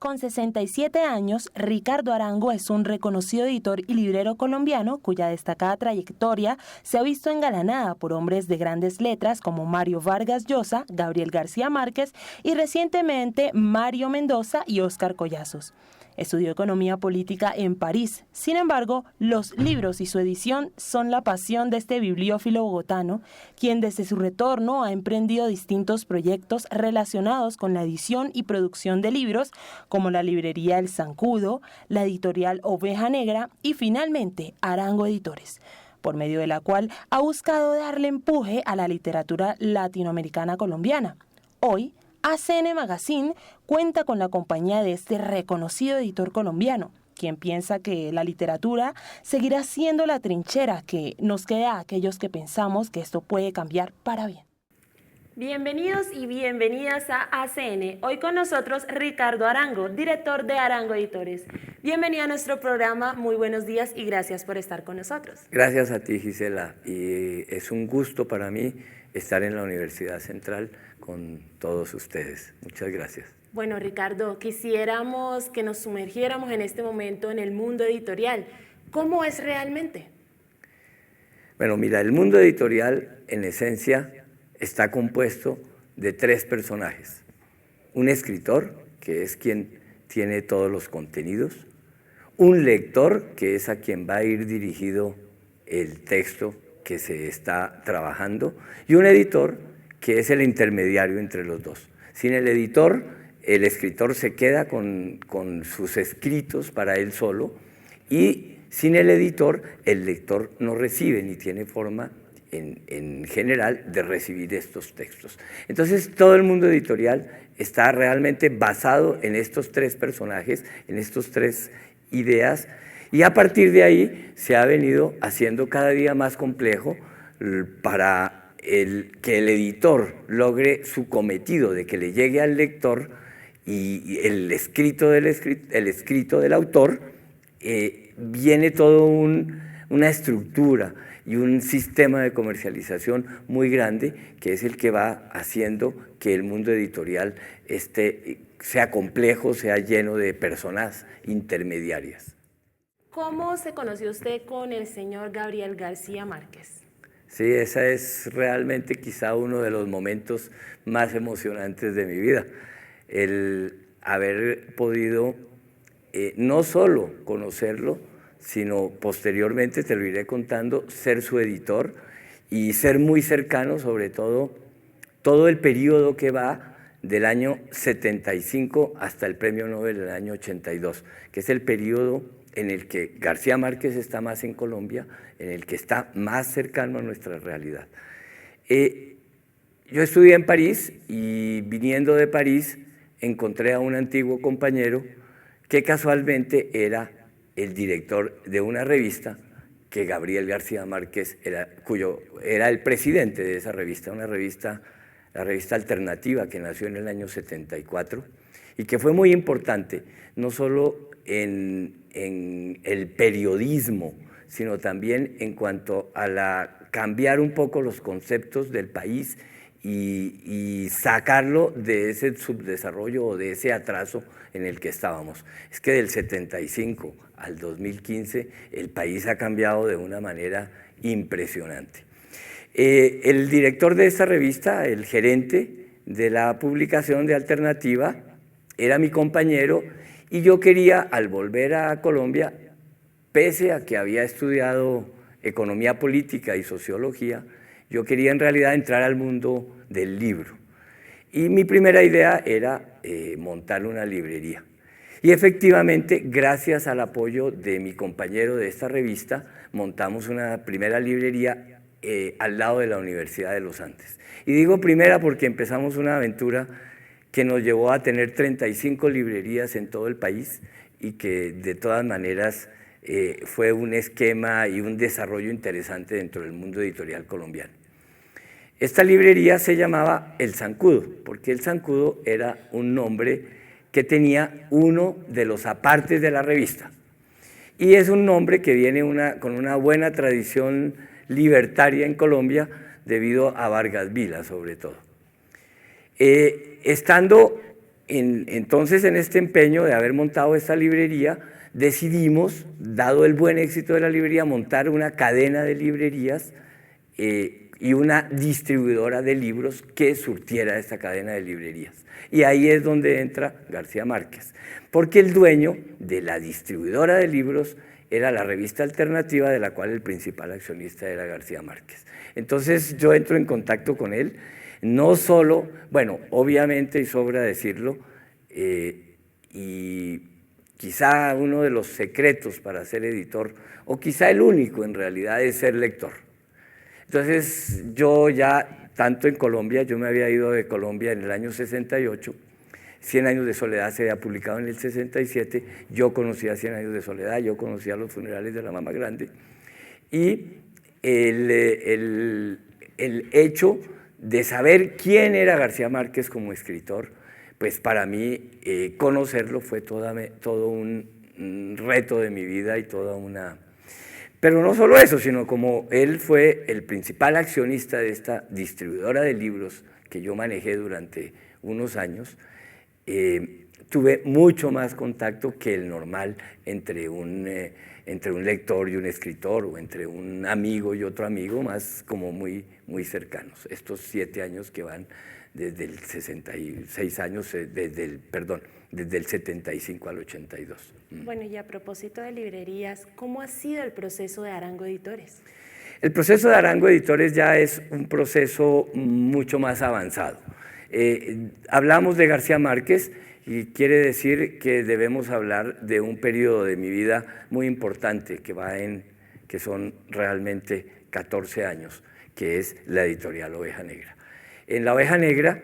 Con 67 años, Ricardo Arango es un reconocido editor y librero colombiano cuya destacada trayectoria se ha visto engalanada por hombres de grandes letras como Mario Vargas Llosa, Gabriel García Márquez y recientemente Mario Mendoza y Óscar Collazos. Estudió economía política en París. Sin embargo, los libros y su edición son la pasión de este bibliófilo bogotano, quien desde su retorno ha emprendido distintos proyectos relacionados con la edición y producción de libros, como la librería El Zancudo, la editorial Oveja Negra y finalmente Arango Editores, por medio de la cual ha buscado darle empuje a la literatura latinoamericana colombiana. Hoy, ACN Magazine cuenta con la compañía de este reconocido editor colombiano, quien piensa que la literatura seguirá siendo la trinchera que nos queda a aquellos que pensamos que esto puede cambiar para bien. Bienvenidos y bienvenidas a ACN. Hoy con nosotros Ricardo Arango, director de Arango Editores. Bienvenido a nuestro programa, muy buenos días y gracias por estar con nosotros. Gracias a ti, Gisela, y es un gusto para mí estar en la Universidad Central con todos ustedes. Muchas gracias. Bueno, Ricardo, quisiéramos que nos sumergiéramos en este momento en el mundo editorial. ¿Cómo es realmente? Bueno, mira, el mundo editorial, en esencia, está compuesto de tres personajes. Un escritor, que es quien tiene todos los contenidos. Un lector, que es a quien va a ir dirigido el texto que se está trabajando. Y un editor, que es el intermediario entre los dos. Sin el editor, el escritor se queda con sus escritos para él solo, y sin el editor, el lector no recibe ni tiene forma en general de recibir estos textos. Entonces todo el mundo editorial está realmente basado en estos tres personajes, en estos tres ideas, y a partir de ahí se ha venido haciendo cada día más complejo para que el editor logre su cometido de que le llegue al lector, y el escrito del autor, viene todo una estructura y un sistema de comercialización muy grande, que es el que va haciendo que el mundo editorial sea complejo, sea lleno de personas intermediarias. ¿Cómo se conoció usted con el señor Gabriel García Márquez? Sí, ese es realmente quizá uno de los momentos más emocionantes de mi vida. El haber podido no solo conocerlo, sino posteriormente, te lo iré contando, ser su editor y ser muy cercano, sobre todo el periodo que va del año 75 hasta el Premio Nobel del año 82, que es el periodo en el que García Márquez está más en Colombia, en el que está más cercano a nuestra realidad. Yo estudié en París y viniendo de París encontré a un antiguo compañero que casualmente era el director de una revista que Gabriel García Márquez era el presidente de esa revista, la revista Alternativa, que nació en el año 74 y que fue muy importante, no solo en el periodismo, sino también en cuanto a cambiar un poco los conceptos del país y sacarlo de ese subdesarrollo o de ese atraso en el que estábamos. Es que del 75 al 2015 el país ha cambiado de una manera impresionante. El director de esta revista, el gerente de la publicación de Alternativa, era mi compañero, y yo quería, al volver a Colombia, pese a que había estudiado economía política y sociología, yo quería en realidad entrar al mundo del libro. Y mi primera idea era montar una librería. Y efectivamente, gracias al apoyo de mi compañero de esta revista, montamos una primera librería al lado de la Universidad de los Andes. Y digo primera porque empezamos una aventura que nos llevó a tener 35 librerías en todo el país y que de todas maneras fue un esquema y un desarrollo interesante dentro del mundo editorial colombiano. Esta librería se llamaba El Zancudo, porque El Zancudo era un nombre que tenía uno de los apartes de la revista. Y es un nombre que viene con una buena tradición libertaria en Colombia, debido a Vargas Vila, sobre todo. Estando entonces en este empeño de haber montado esta librería, decidimos, dado el buen éxito de la librería, montar una cadena de librerías y una distribuidora de libros que surtiera esta cadena de librerías. Y ahí es donde entra García Márquez, porque el dueño de la distribuidora de libros era la revista Alternativa, de la cual el principal accionista era García Márquez. Entonces yo entro en contacto con él, no solo, bueno, obviamente y sobra decirlo, y quizá uno de los secretos para ser editor, o quizá el único en realidad, es ser lector. Entonces yo ya, tanto en Colombia, yo me había ido de Colombia en el año 68, 100 años de soledad se había publicado en el 67, yo conocía 100 años de soledad, yo conocía los funerales de la mamá grande, y el hecho de saber quién era García Márquez como escritor, pues para mí conocerlo fue todo un reto de mi vida y toda una... Pero no solo eso, sino como él fue el principal accionista de esta distribuidora de libros que yo manejé durante unos años, tuve mucho más contacto que el normal entre un lector y un escritor, o entre un amigo y otro amigo, más como muy cercanos. Estos 7 años que van desde el 66 años, desde el 75 al 82. Bueno, y a propósito de librerías, ¿cómo ha sido el proceso de Arango Editores? El proceso de Arango Editores ya es un proceso mucho más avanzado. Hablamos de García Márquez y quiere decir que debemos hablar de un periodo de mi vida muy importante que son realmente 14 años, que es la editorial Oveja Negra. En la Oveja Negra,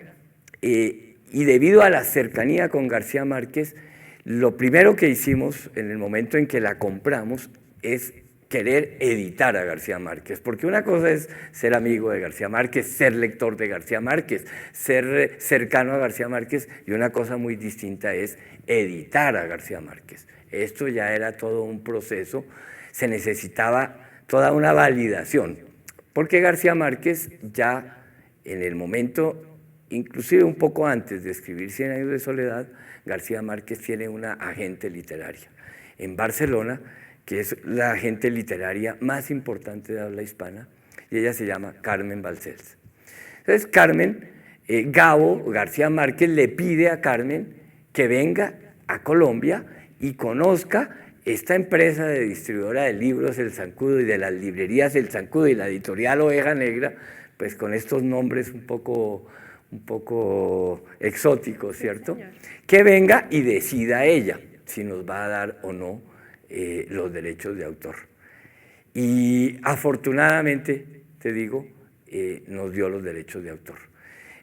y debido a la cercanía con García Márquez, lo primero que hicimos en el momento en que la compramos es querer editar a García Márquez, porque una cosa es ser amigo de García Márquez, ser lector de García Márquez, ser cercano a García Márquez, y una cosa muy distinta es editar a García Márquez. Esto ya era todo un proceso, se necesitaba toda una validación, porque García Márquez ya en el momento, inclusive un poco antes de escribir 100 años de soledad, García Márquez tiene una agente literaria en Barcelona, que es la agente literaria más importante de habla hispana, y ella se llama Carmen Balcells. Entonces Carmen, Gabo García Márquez le pide a Carmen que venga a Colombia y conozca esta empresa de distribuidora de libros El Zancudo y de las librerías El Zancudo y la editorial Oveja Negra, pues con estos nombres un poco exóticos, ¿cierto? Sí, que venga y decida ella si nos va a dar o no los derechos de autor. Y afortunadamente, te digo, nos dio los derechos de autor.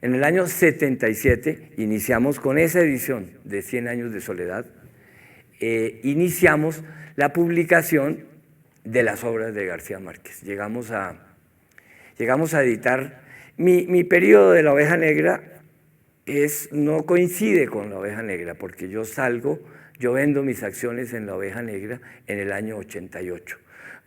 En el año 77 iniciamos con esa edición de 100 años de soledad, iniciamos la publicación de las obras de García Márquez. Llegamos a editar, mi periodo de la Oveja Negra no coincide con la Oveja Negra, porque yo vendo mis acciones en la Oveja Negra en el año 88.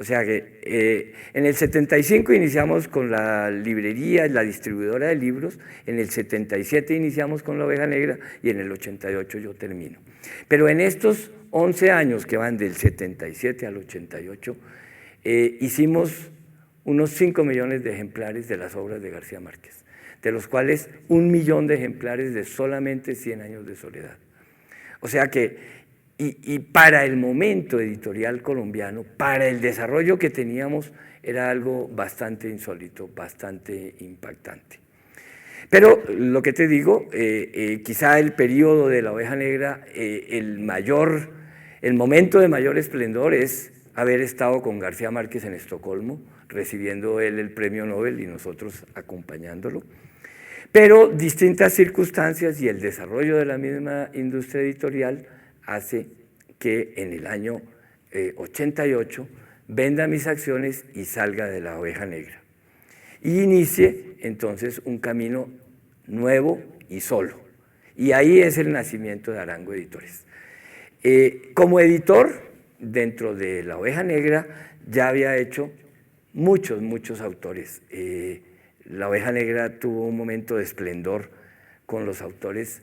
O sea que en el 75 iniciamos con la librería, la distribuidora de libros, en el 77 iniciamos con la Oveja Negra y en el 88 yo termino. Pero en estos 11 años que van del 77 al 88, hicimos unos 5 millones de ejemplares de las obras de García Márquez, de los cuales 1 millón de ejemplares de solamente 100 años de soledad. O sea que, y para el momento editorial colombiano, para el desarrollo que teníamos, era algo bastante insólito, bastante impactante. Pero lo que te digo, quizá el periodo de la Oveja Negra, el momento de mayor esplendor es haber estado con García Márquez en Estocolmo, recibiendo él el premio Nobel y nosotros acompañándolo. Pero distintas circunstancias y el desarrollo de la misma industria editorial hace que en el año 88 venda mis acciones y salga de la Oveja Negra. Y inicie entonces un camino nuevo y solo. Y ahí es el nacimiento de Arango Editores. Como editor, dentro de la Oveja Negra, ya había hecho muchos autores. La Oveja Negra tuvo un momento de esplendor con los autores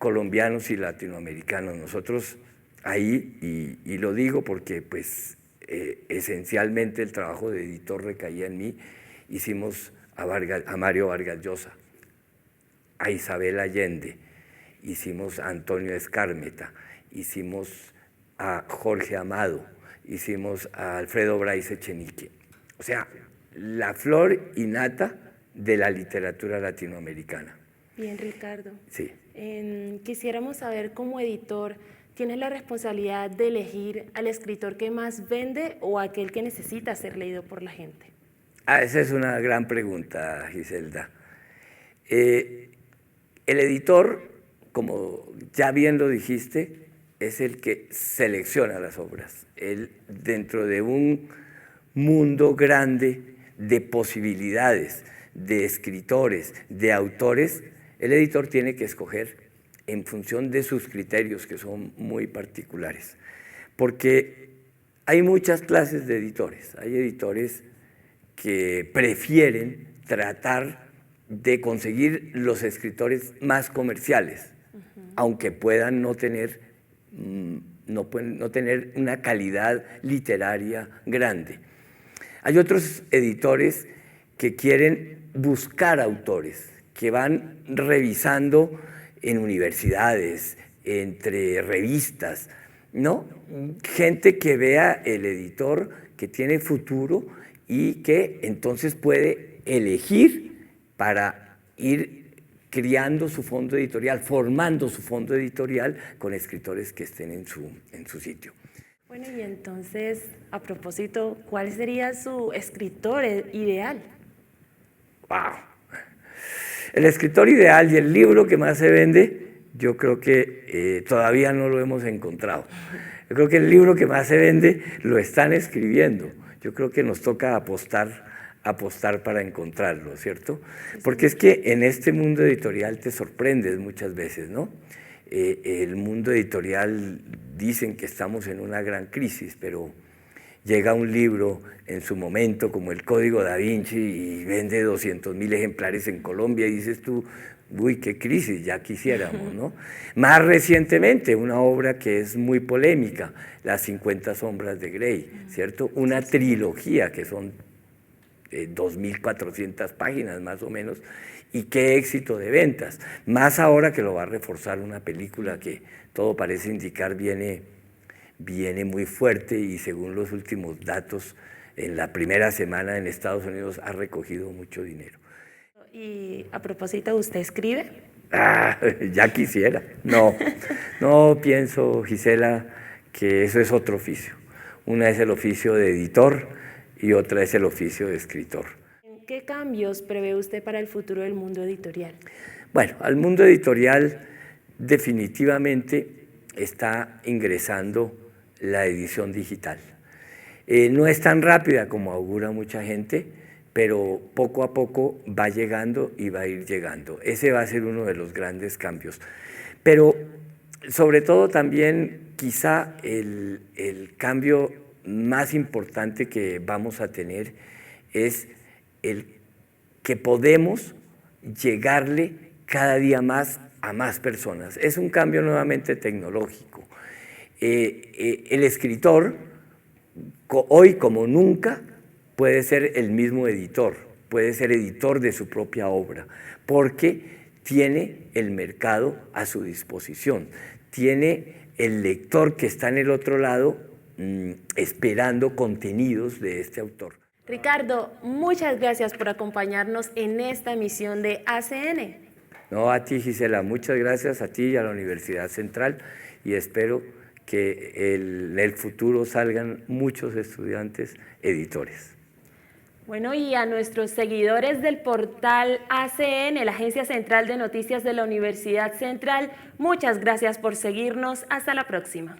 colombianos y latinoamericanos. Nosotros ahí, y lo digo porque pues esencialmente el trabajo de editor recaía en mí, hicimos a Mario Vargas Llosa, a Isabel Allende, hicimos a Antonio Escármeta, hicimos a Jorge Amado, hicimos a Alfredo Bryce Echenique. O sea, la flor y nata de la literatura latinoamericana. Bien, Ricardo. Sí. Quisiéramos saber, como editor, ¿tienes la responsabilidad de elegir al escritor que más vende o aquel que necesita ser leído por la gente? Esa es una gran pregunta, Giselda. El editor, como ya bien lo dijiste, es el que selecciona las obras. Él, dentro de un mundo grande de posibilidades, de escritores, de autores, el editor tiene que escoger en función de sus criterios, que son muy particulares. Porque hay muchas clases de editores. Hay editores que prefieren tratar de conseguir los escritores más comerciales, aunque puedan no tener una calidad literaria grande. Hay otros editores que quieren buscar autores, que van revisando en universidades, entre revistas, ¿no? Gente que vea el editor que tiene futuro y que entonces puede elegir para ir criando su fondo editorial, formando su fondo editorial con escritores que estén en su sitio. Bueno, y entonces, a propósito, ¿cuál sería su escritor ideal? ¡Wow! El escritor ideal y el libro que más se vende, yo creo que todavía no lo hemos encontrado. Yo creo que el libro que más se vende lo están escribiendo. Yo creo que nos toca apostar para encontrarlo, ¿cierto? Porque es que en este mundo editorial te sorprendes muchas veces, ¿no? El mundo editorial, dicen que estamos en una gran crisis, pero llega un libro en su momento como el Código Da Vinci y vende 200.000 ejemplares en Colombia y dices tú, uy, qué crisis, ya quisiéramos, ¿no? Más recientemente, una obra que es muy polémica, Las 50 sombras de Grey, ¿cierto? Una trilogía que son 2.400 páginas más o menos, y qué éxito de ventas. Más ahora que lo va a reforzar una película que todo parece indicar viene muy fuerte y según los últimos datos, en la primera semana en Estados Unidos ha recogido mucho dinero. Y a propósito, ¿usted escribe? Ya quisiera. No pienso, Gisela, que eso es otro oficio. Una es el oficio de editor y otra es el oficio de escritor. ¿Qué cambios prevé usted para el futuro del mundo editorial? Bueno, al mundo editorial definitivamente está ingresando la edición digital. No es tan rápida como augura mucha gente, pero poco a poco va llegando y va a ir llegando. Ese va a ser uno de los grandes cambios. Pero sobre todo también quizá el cambio más importante que vamos a tener es el que podemos llegarle cada día más a más personas. Es un cambio nuevamente tecnológico. El escritor, hoy como nunca, puede ser el mismo editor, puede ser editor de su propia obra, porque tiene el mercado a su disposición, tiene el lector que está en el otro lado esperando contenidos de este autor. Ricardo, muchas gracias por acompañarnos en esta emisión de ACN. No, a ti, Gisela, muchas gracias a ti y a la Universidad Central, y espero que en el futuro salgan muchos estudiantes editores. Bueno, y a nuestros seguidores del portal ACN, la Agencia Central de Noticias de la Universidad Central, muchas gracias por seguirnos. Hasta la próxima.